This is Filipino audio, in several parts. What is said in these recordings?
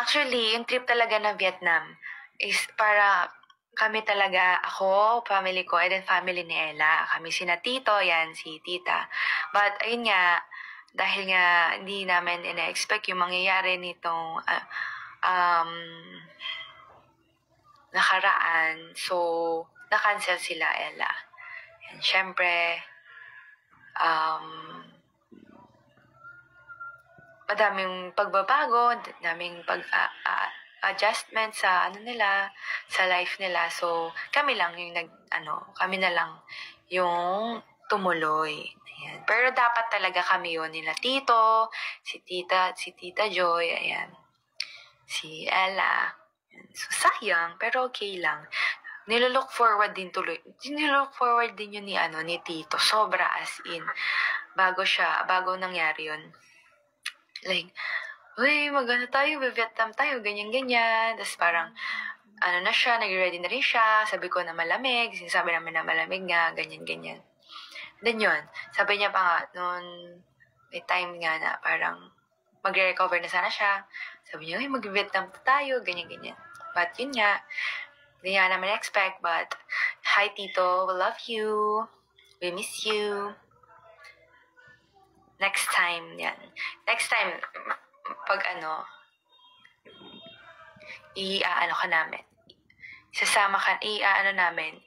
Actually, yung trip talaga ng Vietnam is para kami talaga, ako, family ko, and then family ni Ella. Kami sina Tito, yan, si Tita. But, ayun nga, dahil nga hindi namin ina-expect yung mangyayari nitong nakaraan. So, na-cancel sila, Ella. And syempre, madaming pagbabago, daming adjustment sa nila, sa life nila. So, kami lang yung kami na lang yung tumuloy. Ayan. Pero dapat talaga kami yun, nila Tito, si Tita Joy, ayan, si Ella. Ayan. So, sayang, pero okay lang. Nilolook forward din yun ni Tito. Sobra, as in. Bago nangyari yun. Like, uy, tayo, Vietnam tayo, ganyan-ganyan. Tapos parang, na siya, nag-ready na rin siya. Sabi ko na malamig. Sinasabi namin na malamig nga, ganyan-ganyan. Then yun, sabi niya pa nga, noon, may time nga na parang magre-recover na sana siya. Sabi niya, uy, mag-Vietnam tayo, ganyan-ganyan. But yun nga, hindi nga namin expect, but hi, Tito, we love you. We miss you. Next time, yan. Next time, pag ka namin. Namin,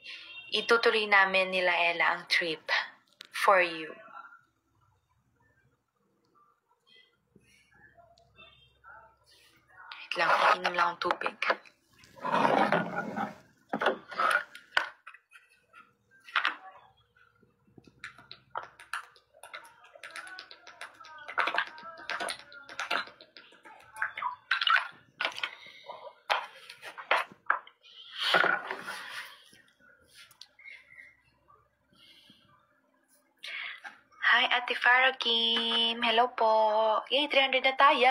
itutuloy namin nila Ella ang trip for you. Wait lang, inom lang ang tubig. Hi, Ate Farah Kim. Hello po. Yay, 300 na tayo.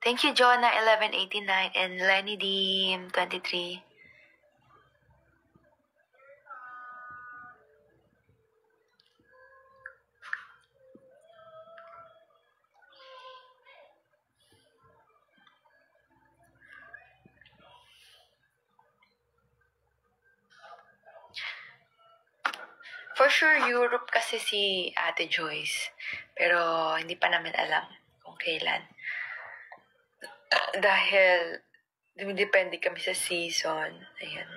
Thank you, Jonah 1189 and Lenny Dim 23. For sure, Europe kasi si Ate Joyce. Pero hindi pa namin alam kung kailan. Dahil dumidepende kami sa season. Ayan.